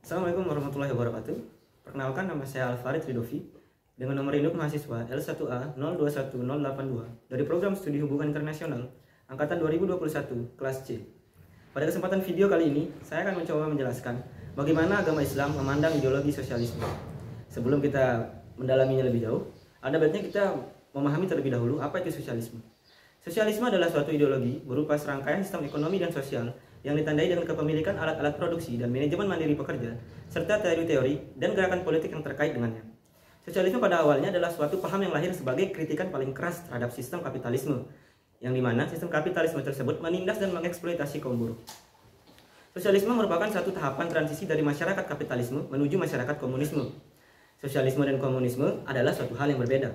Assalamualaikum warahmatullahi wabarakatuh. Perkenalkan, nama saya Alfarid Ridovi dengan nomor induk mahasiswa L1A021082 dari Program Studi Hubungan Internasional Angkatan 2021 kelas C. Pada kesempatan video kali ini, saya akan mencoba menjelaskan bagaimana agama Islam memandang ideologi sosialisme. Sebelum kita mendalaminya lebih jauh, ada baiknya kita memahami terlebih dahulu apa itu sosialisme. Sosialisme adalah suatu ideologi berupa serangkaian sistem ekonomi dan sosial yang ditandai dengan kepemilikan alat-alat produksi dan manajemen mandiri pekerja, serta teori-teori dan gerakan politik yang terkait dengannya. Sosialisme pada awalnya adalah suatu paham yang lahir sebagai kritikan paling keras terhadap sistem kapitalisme, yang dimana sistem kapitalisme tersebut menindas dan mengeksploitasi kaum buruh. Sosialisme merupakan satu tahapan transisi dari masyarakat kapitalisme menuju masyarakat komunisme. Sosialisme dan komunisme adalah suatu hal yang berbeda.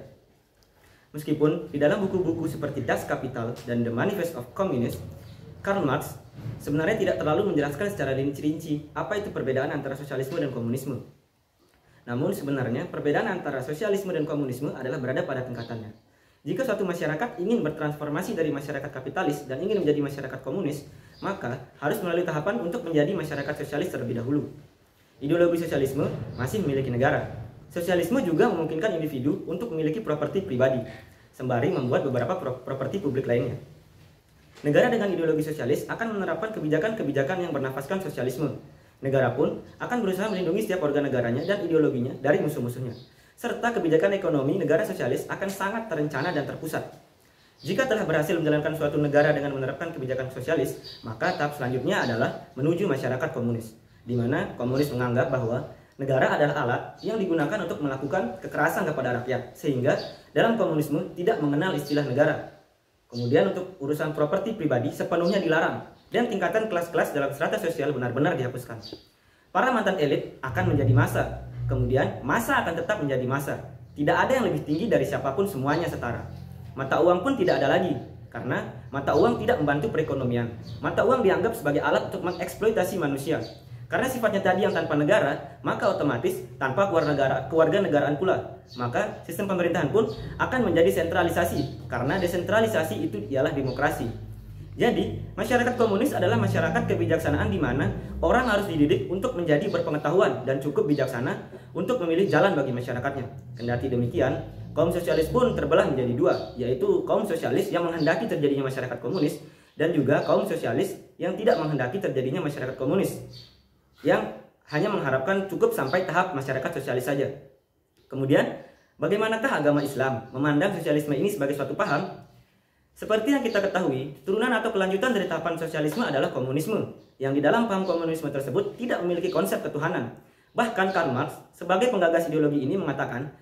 Meskipun di dalam buku-buku seperti Das Kapital dan The Manifest of Communist, Karl Marx sebenarnya tidak terlalu menjelaskan secara rinci apa itu perbedaan antara sosialisme dan komunisme. Namun sebenarnya perbedaan antara sosialisme dan komunisme adalah berada pada tingkatannya. Jika suatu masyarakat ingin bertransformasi dari masyarakat kapitalis dan ingin menjadi masyarakat komunis, maka harus melalui tahapan untuk menjadi masyarakat sosialis terlebih dahulu. Ideologi sosialisme masih memiliki negara. Sosialisme juga memungkinkan individu untuk memiliki properti pribadi, sembari membuat beberapa properti publik lainnya. Negara dengan ideologi sosialis akan menerapkan kebijakan-kebijakan yang bernafaskan sosialisme. Negara pun akan berusaha melindungi setiap warga negaranya dan ideologinya dari musuh-musuhnya. Serta kebijakan ekonomi negara sosialis akan sangat terencana dan terpusat. Jika telah berhasil menjalankan suatu negara dengan menerapkan kebijakan sosialis, maka tahap selanjutnya adalah menuju masyarakat komunis, di mana komunis menganggap bahwa negara adalah alat yang digunakan untuk melakukan kekerasan kepada rakyat, sehingga dalam komunisme tidak mengenal istilah negara. Kemudian untuk urusan properti pribadi sepenuhnya dilarang dan tingkatan kelas-kelas dalam strata sosial benar-benar dihapuskan. Para mantan elit akan menjadi massa, kemudian massa akan tetap menjadi massa. Tidak ada yang lebih tinggi dari siapapun, semuanya setara. Mata uang pun tidak ada lagi, karena mata uang tidak membantu perekonomian. Mata uang dianggap sebagai alat untuk mengeksploitasi manusia. Karena sifatnya tadi yang tanpa negara, maka otomatis tanpa keluarga negaraan pula. Maka sistem pemerintahan pun akan menjadi sentralisasi, karena desentralisasi itu ialah demokrasi. Jadi, masyarakat komunis adalah masyarakat kebijaksanaan di mana orang harus dididik untuk menjadi berpengetahuan dan cukup bijaksana untuk memilih jalan bagi masyarakatnya. Kendati demikian, kaum sosialis pun terbelah menjadi dua, yaitu kaum sosialis yang menghendaki terjadinya masyarakat komunis dan juga kaum sosialis yang tidak menghendaki terjadinya masyarakat komunis, yang hanya mengharapkan cukup sampai tahap masyarakat sosialis saja. Kemudian, bagaimanakah agama Islam memandang sosialisme ini sebagai suatu paham? Seperti yang kita ketahui, turunan atau kelanjutan dari tahapan sosialisme adalah komunisme, yang di dalam paham komunisme tersebut tidak memiliki konsep ketuhanan. Bahkan Karl Marx sebagai penggagas ideologi ini mengatakan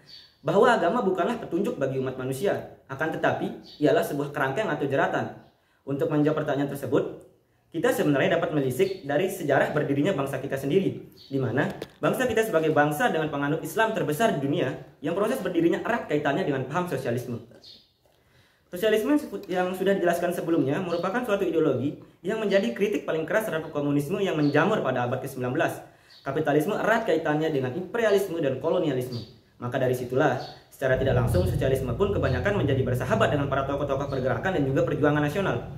bahwa agama bukanlah petunjuk bagi umat manusia, akan tetapi ialah sebuah kerangkeng atau jeratan. Untuk menjawab pertanyaan tersebut, kita sebenarnya dapat melisik dari sejarah berdirinya bangsa kita sendiri, di mana bangsa kita sebagai bangsa dengan penganut Islam terbesar di dunia, yang proses berdirinya erat kaitannya dengan paham sosialisme. Sosialisme yang sudah dijelaskan sebelumnya merupakan suatu ideologi yang menjadi kritik paling keras terhadap komunisme yang menjamur pada abad ke-19. Kapitalisme erat kaitannya dengan imperialisme dan kolonialisme. Maka dari situlah, secara tidak langsung sosialisme pun kebanyakan menjadi bersahabat dengan para tokoh-tokoh pergerakan dan juga perjuangan nasional.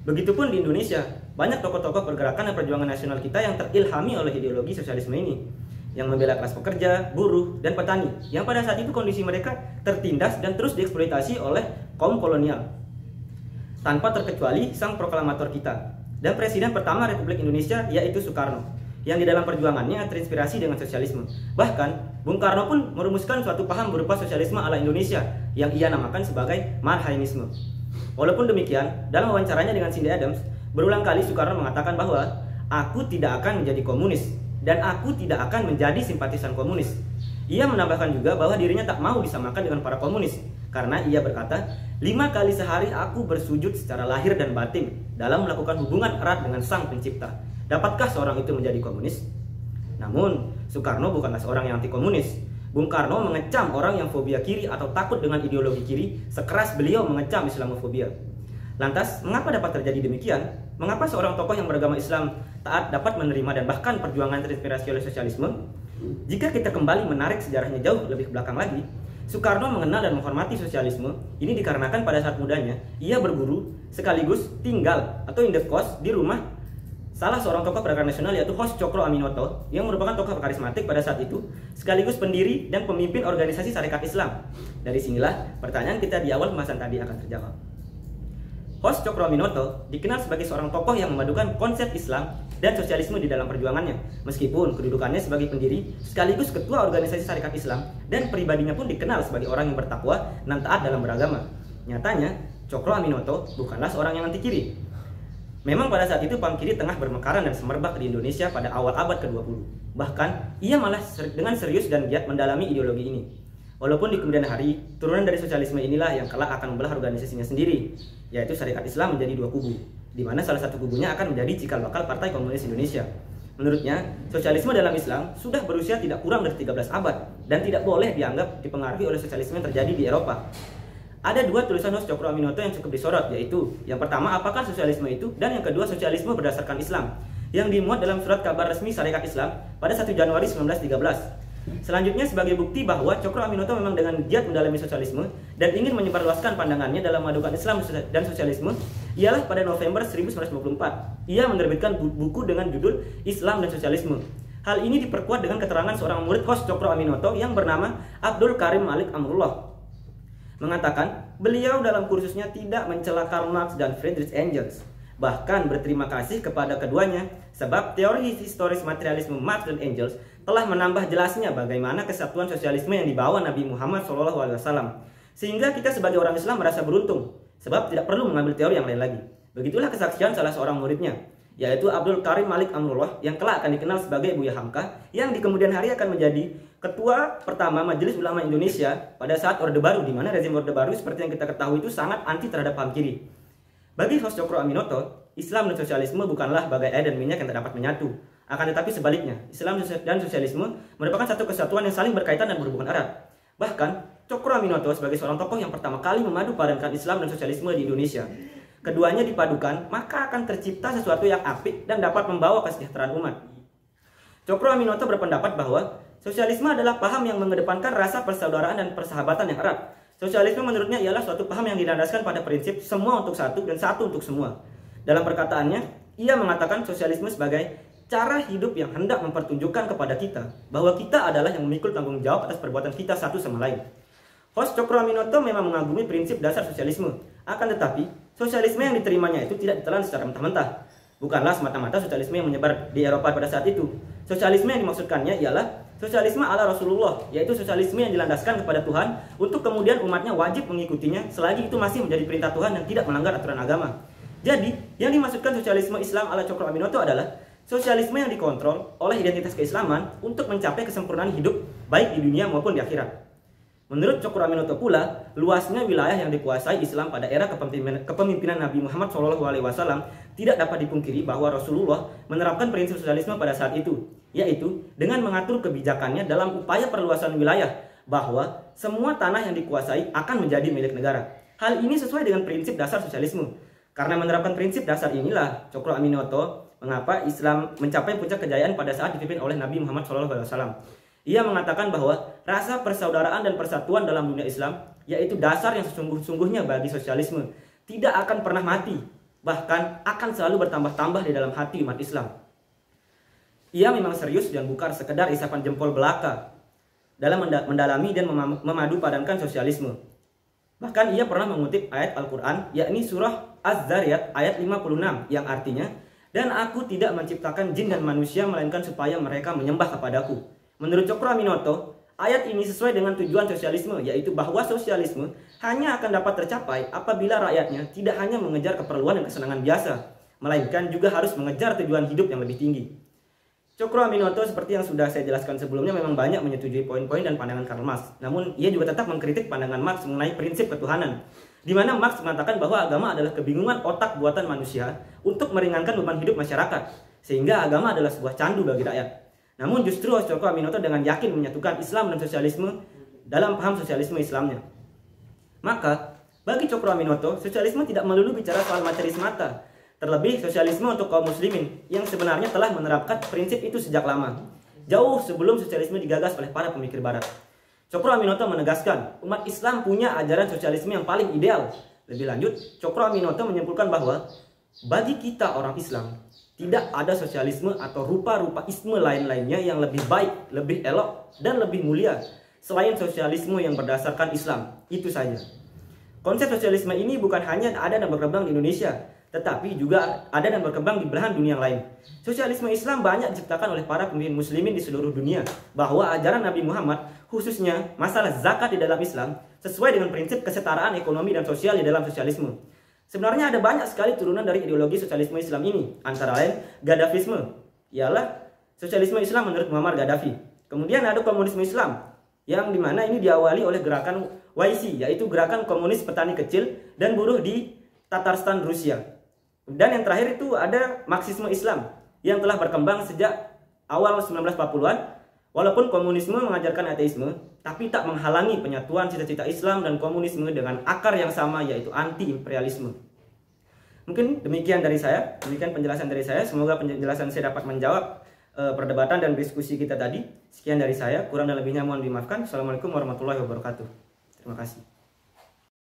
Begitupun di Indonesia, banyak tokoh-tokoh pergerakan dan perjuangan nasional kita yang terilhami oleh ideologi sosialisme ini, yang membela kelas pekerja, buruh, dan petani, yang pada saat itu kondisi mereka tertindas dan terus dieksploitasi oleh kaum kolonial. Tanpa terkecuali sang proklamator kita dan Presiden pertama Republik Indonesia, yaitu Soekarno, yang di dalam perjuangannya terinspirasi dengan sosialisme. Bahkan, Bung Karno pun merumuskan suatu paham berupa sosialisme ala Indonesia, yang ia namakan sebagai Marxisme. Walaupun demikian, dalam wawancaranya dengan Cindy Adams, berulang kali Soekarno mengatakan bahwa aku tidak akan menjadi komunis dan aku tidak akan menjadi simpatisan komunis. Ia menambahkan juga bahwa dirinya tak mau disamakan dengan para komunis, karena ia berkata, 5 kali sehari aku bersujud secara lahir dan batin dalam melakukan hubungan erat dengan Sang Pencipta. Dapatkah seorang itu menjadi komunis? Namun, Soekarno bukanlah seorang yang anti komunis. Bung Karno mengecam orang yang fobia kiri atau takut dengan ideologi kiri sekeras beliau mengecam Islamofobia. Lantas, mengapa dapat terjadi demikian? Mengapa seorang tokoh yang beragama Islam taat dapat menerima dan bahkan perjuangan terinspirasi oleh sosialisme? Jika kita kembali menarik sejarahnya jauh lebih ke belakang lagi, Soekarno mengenal dan menghormati sosialisme. Ini dikarenakan pada saat mudanya ia berguru sekaligus tinggal atau indekos di rumah salah seorang tokoh pergerakan nasional yaitu Hos Cokro Aminoto yang merupakan tokoh karismatik pada saat itu, sekaligus pendiri dan pemimpin organisasi Sarekat Islam. Dari sinilah pertanyaan kita di awal pembahasan tadi akan terjawab. Hos Cokro Aminoto dikenal sebagai seorang tokoh yang memadukan konsep Islam dan sosialisme di dalam perjuangannya. Meskipun kedudukannya sebagai pendiri sekaligus ketua organisasi Sarekat Islam dan pribadinya pun dikenal sebagai orang yang bertakwa dan taat dalam beragama. Nyatanya, Cokro Aminoto bukanlah seorang yang anti kiri. Memang pada saat itu paham kiri tengah bermekaran dan semerbak di Indonesia pada awal abad ke-20. Bahkan, ia malah dengan serius dan giat mendalami ideologi ini. Walaupun di kemudian hari, turunan dari sosialisme inilah yang kelak akan membelah organisasinya sendiri, yaitu Sarekat Islam menjadi dua kubu, di mana salah satu kubunya akan menjadi cikal bakal Partai Komunis Indonesia. Menurutnya, sosialisme dalam Islam sudah berusia tidak kurang dari 13 abad dan tidak boleh dianggap dipengaruhi oleh sosialisme yang terjadi di Eropa. Ada dua tulisan Hos Cokro Aminoto yang cukup disorot, yaitu yang pertama, apakah sosialisme itu, dan yang kedua, sosialisme berdasarkan Islam, yang dimuat dalam surat kabar resmi Sarekat Islam pada 1 Januari 1913. Selanjutnya, sebagai bukti bahwa Cokro Aminoto memang dengan giat mendalami sosialisme dan ingin menyebarluaskan pandangannya dalam memadukan Islam dan sosialisme, ialah pada November 1924 ia menerbitkan buku dengan judul Islam dan Sosialisme. Hal ini diperkuat dengan keterangan seorang murid Hos Cokro Aminoto yang bernama Abdul Karim Malik Amrullah, mengatakan beliau dalam kursusnya tidak mencela Karl Marx dan Friedrich Engels, bahkan berterima kasih kepada keduanya sebab teori historis materialisme Marx dan Engels telah menambah jelasnya bagaimana kesatuan sosialisme yang dibawa Nabi Muhammad SAW. Sehingga kita sebagai orang Islam merasa beruntung sebab tidak perlu mengambil teori yang lain lagi. Begitulah kesaksian salah seorang muridnya, yaitu Abdul Karim Malik Amrullah, yang kelak akan dikenal sebagai Buya Hamka, yang di kemudian hari akan menjadi ketua pertama Majelis Ulama Indonesia pada saat Orde Baru, di mana rezim Orde Baru seperti yang kita ketahui itu sangat anti terhadap paham kiri. Bagi Hos Cokro Aminoto, Islam dan sosialisme bukanlah bagai air dan minyak yang tak dapat menyatu. Akan tetapi sebaliknya, Islam dan sosialisme merupakan satu kesatuan yang saling berkaitan dan berhubungan erat. Bahkan, Cokro Aminoto sebagai seorang tokoh yang pertama kali memadu padankan Islam dan sosialisme di Indonesia. Keduanya dipadukan, maka akan tercipta sesuatu yang apik dan dapat membawa kesejahteraan umat. Cokro Aminoto berpendapat bahwa sosialisme adalah paham yang mengedepankan rasa persaudaraan dan persahabatan yang erat. Sosialisme menurutnya ialah suatu paham yang didasarkan pada prinsip semua untuk satu dan satu untuk semua. Dalam perkataannya, ia mengatakan sosialisme sebagai cara hidup yang hendak mempertunjukkan kepada kita bahwa kita adalah yang memikul tanggung jawab atas perbuatan kita satu sama lain. Hos Cokro Aminoto memang mengagumi prinsip dasar sosialisme. Akan tetapi, sosialisme yang diterimanya itu tidak ditelan secara mentah-mentah. Bukanlah semata-mata sosialisme yang menyebar di Eropa pada saat itu. Sosialisme yang dimaksudkannya ialah sosialisme ala Rasulullah, yaitu sosialisme yang dilandaskan kepada Tuhan untuk kemudian umatnya wajib mengikutinya selagi itu masih menjadi perintah Tuhan dan tidak melanggar aturan agama. Jadi, yang dimaksudkan sosialisme Islam ala Cokro Aminoto adalah sosialisme yang dikontrol oleh identitas keislaman untuk mencapai kesempurnaan hidup baik di dunia maupun di akhirat. Menurut Cokro Aminoto pula, luasnya wilayah yang dikuasai Islam pada era kepemimpinan Nabi Muhammad SAW tidak dapat dipungkiri bahwa Rasulullah menerapkan prinsip sosialisme pada saat itu, yaitu dengan mengatur kebijakannya dalam upaya perluasan wilayah bahwa semua tanah yang dikuasai akan menjadi milik negara. Hal ini sesuai dengan prinsip dasar sosialisme. Karena menerapkan prinsip dasar inilah Cokro Aminoto mengapa Islam mencapai puncak kejayaan pada saat dipimpin oleh Nabi Muhammad SAW. Ia mengatakan bahwa rasa persaudaraan dan persatuan dalam dunia Islam, yaitu dasar yang sesungguh-sungguhnya bagi sosialisme, tidak akan pernah mati, bahkan akan selalu bertambah-tambah di dalam hati umat Islam. Ia memang serius dan bukan sekedar isapan jempol belaka dalam mendalami dan memadu padankan sosialisme. Bahkan ia pernah mengutip ayat Al-Quran, yakni surah Az-Zariyat ayat 56, yang artinya, "Dan aku tidak menciptakan jin dan manusia melainkan supaya mereka menyembah kepadaku." Menurut Cokro Aminoto, ayat ini sesuai dengan tujuan sosialisme, yaitu bahwa sosialisme hanya akan dapat tercapai apabila rakyatnya tidak hanya mengejar keperluan dan kesenangan biasa, melainkan juga harus mengejar tujuan hidup yang lebih tinggi. Cokro Aminoto seperti yang sudah saya jelaskan sebelumnya memang banyak menyetujui poin-poin dan pandangan Karl Marx. Namun ia juga tetap mengkritik pandangan Marx mengenai prinsip ketuhanan, di mana Marx mengatakan bahwa agama adalah kebingungan otak buatan manusia untuk meringankan beban hidup masyarakat, sehingga agama adalah sebuah candu bagi rakyat. Namun justru Cokro Aminoto dengan yakin menyatukan Islam dan sosialisme dalam paham sosialisme Islamnya. Maka, bagi Cokro Aminoto, sosialisme tidak melulu bicara soal materi semata. Terlebih sosialisme untuk kaum muslimin yang sebenarnya telah menerapkan prinsip itu sejak lama, jauh sebelum sosialisme digagas oleh para pemikir barat. Cokro Aminoto menegaskan, umat Islam punya ajaran sosialisme yang paling ideal. Lebih lanjut, Cokro Aminoto menyimpulkan bahwa bagi kita orang Islam, Tidak ada sosialisme atau rupa-rupa isme lain-lainnya yang lebih baik, lebih elok, dan lebih mulia selain sosialisme yang berdasarkan Islam. Itu saja. Konsep sosialisme ini bukan hanya ada dan berkembang di Indonesia, tetapi juga ada dan berkembang di belahan dunia yang lain. Sosialisme Islam banyak diciptakan oleh para pemimpin muslimin di seluruh dunia, bahwa ajaran Nabi Muhammad, khususnya masalah zakat di dalam Islam, sesuai dengan prinsip kesetaraan ekonomi dan sosial di dalam sosialisme. Sebenarnya ada banyak sekali turunan dari ideologi sosialisme Islam ini, antara lain Gaddafisme, ialah sosialisme Islam menurut Muammar Gaddafi. Kemudian ada komunisme Islam, yang dimana ini diawali oleh gerakan YC, yaitu gerakan komunis petani kecil dan buruh di Tatarstan, Rusia. Dan yang terakhir itu ada Marxisme Islam, yang telah berkembang sejak awal 1940-an. Walaupun komunisme mengajarkan ateisme, tapi tak menghalangi penyatuan cita-cita Islam dan komunisme dengan akar yang sama, yaitu anti-imperialisme. Mungkin demikian dari saya, demikian penjelasan dari saya. Semoga penjelasan saya dapat menjawab perdebatan dan diskusi kita tadi. Sekian dari saya, kurang dan lebihnya mohon dimaafkan. Assalamualaikum warahmatullahi wabarakatuh. Terima kasih.